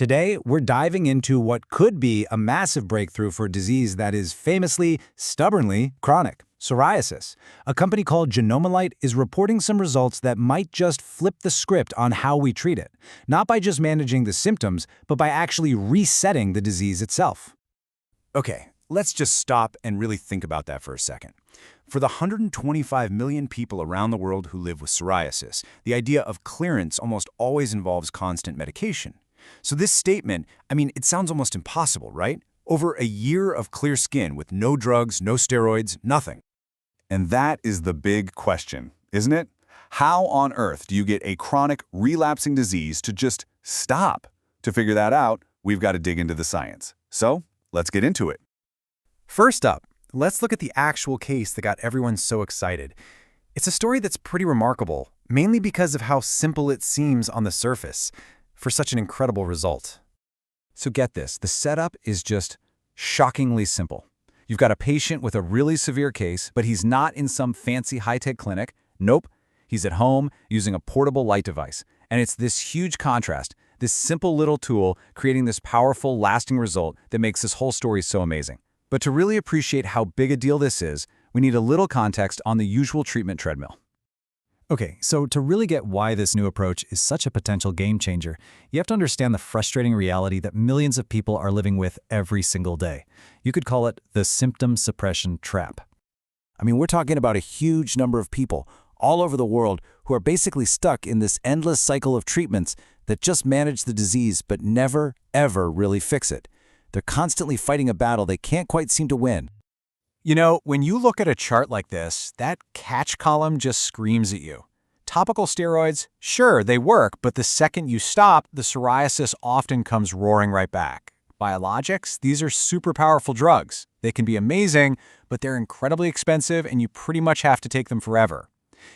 Today, we're diving into what could be a massive breakthrough for a disease that is famously, stubbornly chronic: psoriasis. A company called Genomalight is reporting some results that might just flip the script on how we treat it, not by just managing the symptoms, but by actually resetting the disease itself. Okay, let's just stop and really think about that for a second. For the 125 million people around the world who live with psoriasis, the idea of clearance almost always involves constant medication. So this statement, it sounds almost impossible, right? Over a year of clear skin with no drugs, no steroids, nothing. And that is the big question, isn't it? How on earth do you get a chronic, relapsing disease to just stop? To figure that out, we've got to dig into the science. So, let's get into it. First up, let's look at the actual case that got everyone so excited. It's a story that's pretty remarkable, mainly because of how simple it seems on the surface, for such an incredible result. So get this, the setup is just shockingly simple. You've got a patient with a really severe case, but he's not in some fancy high-tech clinic. Nope, he's at home using a portable light device. And it's this huge contrast, this simple little tool creating this powerful, lasting result that makes this whole story so amazing. But to really appreciate how big a deal this is, we need a little context on the usual treatment treadmill. Okay, so to really get why this new approach is such a potential game changer, you have to understand the frustrating reality that millions of people are living with every single day. You could call it the symptom suppression trap. We're talking about a huge number of people all over the world who are basically stuck in this endless cycle of treatments that just manage the disease but never, ever really fix it. They're constantly fighting a battle they can't quite seem to win. When you look at a chart like this, that catch column just screams at you. Topical steroids, sure, they work, but the second you stop, the psoriasis often comes roaring right back. Biologics, these are super powerful drugs. They can be amazing, but they're incredibly expensive and you pretty much have to take them forever.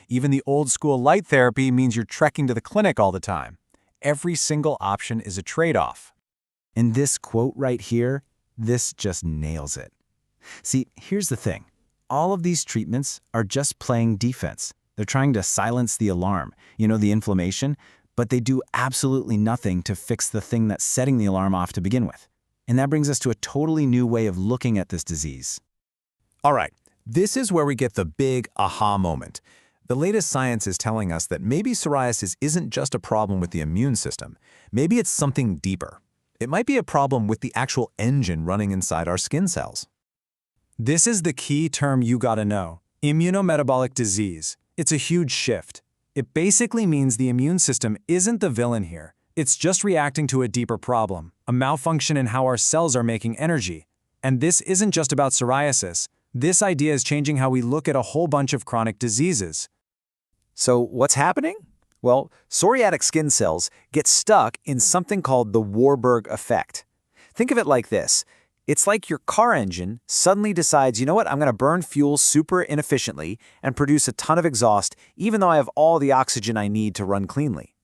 Even the old school light therapy means you're trekking to the clinic all the time. Every single option is a trade-off. And this quote right here, this just nails it. See, here's the thing. All of these treatments are just playing defense. They're trying to silence the alarm, the inflammation, but they do absolutely nothing to fix the thing that's setting the alarm off to begin with. And that brings us to a totally new way of looking at this disease. All right, this is where we get the big aha moment. The latest science is telling us that maybe psoriasis isn't just a problem with the immune system. Maybe it's something deeper. It might be a problem with the actual engine running inside our skin cells. This is the key term you gotta know: immunometabolic disease. It's a huge shift. It basically means the immune system isn't the villain here. It's just reacting to a deeper problem, a malfunction in how our cells are making energy. And this isn't just about psoriasis. This idea is changing how we look at a whole bunch of chronic diseases. So what's happening? Well, psoriatic skin cells get stuck in something called the Warburg effect. Think of it like this. It's like your car engine suddenly decides, you know what, I'm going to burn fuel super inefficiently and produce a ton of exhaust even though I have all the oxygen I need to run cleanly.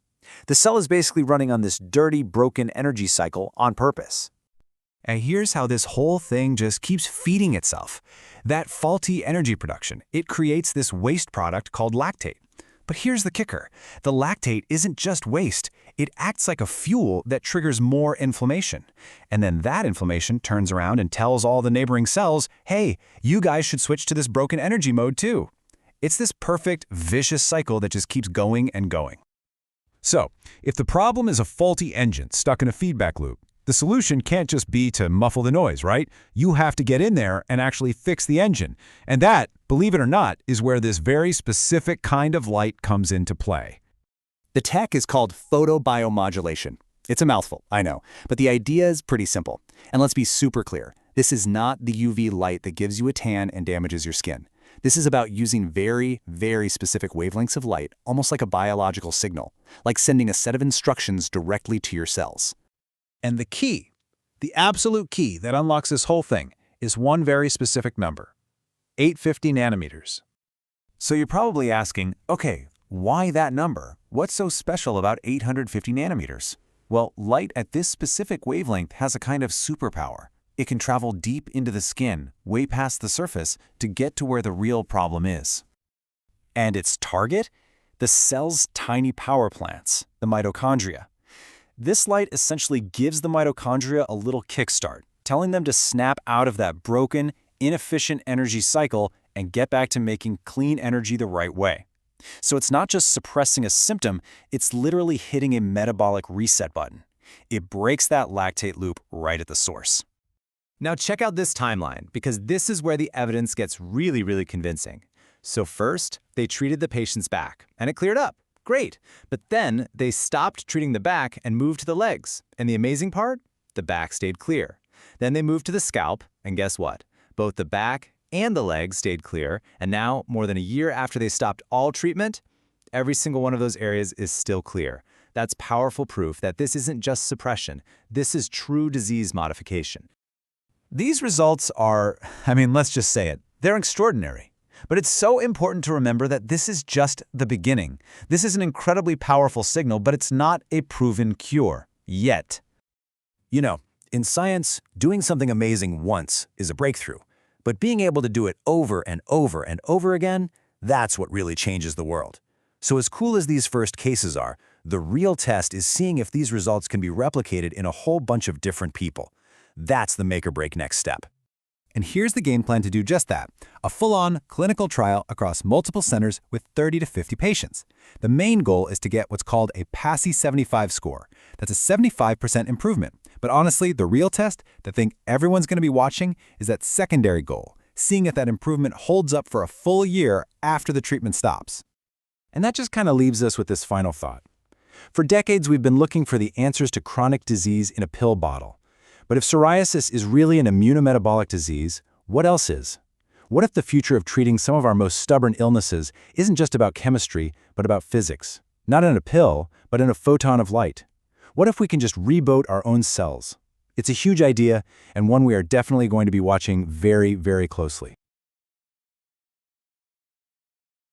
The cell is basically running on this dirty, broken energy cycle on purpose. And here's how this whole thing just keeps feeding itself. That faulty energy production, it creates this waste product called lactate. But here's the kicker. The lactate isn't just waste. It acts like a fuel that triggers more inflammation. And then that inflammation turns around and tells all the neighboring cells, hey, you guys should switch to this broken energy mode too. It's this perfect, vicious cycle that just keeps going and going. So, if the problem is a faulty engine stuck in a feedback loop, the solution can't just be to muffle the noise, right? You have to get in there and actually fix the engine. And that, believe it or not, is where this very specific kind of light comes into play. The tech is called photobiomodulation. It's a mouthful, I know, but the idea is pretty simple. And let's be super clear. This is not the UV light that gives you a tan and damages your skin. This is about using very, very specific wavelengths of light, almost like a biological signal, like sending a set of instructions directly to your cells. And the key, the absolute key that unlocks this whole thing, is one very specific number: 850 nanometers. So you're probably asking, okay, why that number? What's so special about 850 nanometers? Well, light at this specific wavelength has a kind of superpower. It can travel deep into the skin, way past the surface, to get to where the real problem is. And its target? The cell's tiny power plants, the mitochondria. This light essentially gives the mitochondria a little kickstart, telling them to snap out of that broken, inefficient energy cycle and get back to making clean energy the right way. So it's not just suppressing a symptom, it's literally hitting a metabolic reset button. It breaks that lactate loop right at the source. Now check out this timeline, because this is where the evidence gets really convincing. So first, they treated the patient's back, and it cleared up. Great. But then they stopped treating the back and moved to the legs. And the amazing part? The back stayed clear. Then they moved to the scalp, and guess what? Both the back and the legs stayed clear, and now, more than a year after they stopped all treatment, every single one of those areas is still clear. That's powerful proof that this isn't just suppression. This is true disease modification. These results are, let's just say it, they're extraordinary. But it's so important to remember that this is just the beginning. This is an incredibly powerful signal, but it's not a proven cure yet. You know, in science, doing something amazing once is a breakthrough. But being able to do it over and over and over again, that's what really changes the world. So as cool as these first cases are, the real test is seeing if these results can be replicated in a whole bunch of different people. That's the make or break next step. And here's the game plan to do just that, a full-on clinical trial across multiple centers with 30 to 50 patients. The main goal is to get what's called a PASI 75 score. That's a 75% improvement. But honestly, the real test, the thing everyone's going to be watching, is that secondary goal, seeing if that improvement holds up for a full year after the treatment stops. And that just kind of leaves us with this final thought. For decades, we've been looking for the answers to chronic disease in a pill bottle. But if psoriasis is really an immunometabolic disease, what else is? What if the future of treating some of our most stubborn illnesses isn't just about chemistry, but about physics? Not in a pill, but in a photon of light. What if we can just reboot our own cells? It's a huge idea, and one we are definitely going to be watching very closely.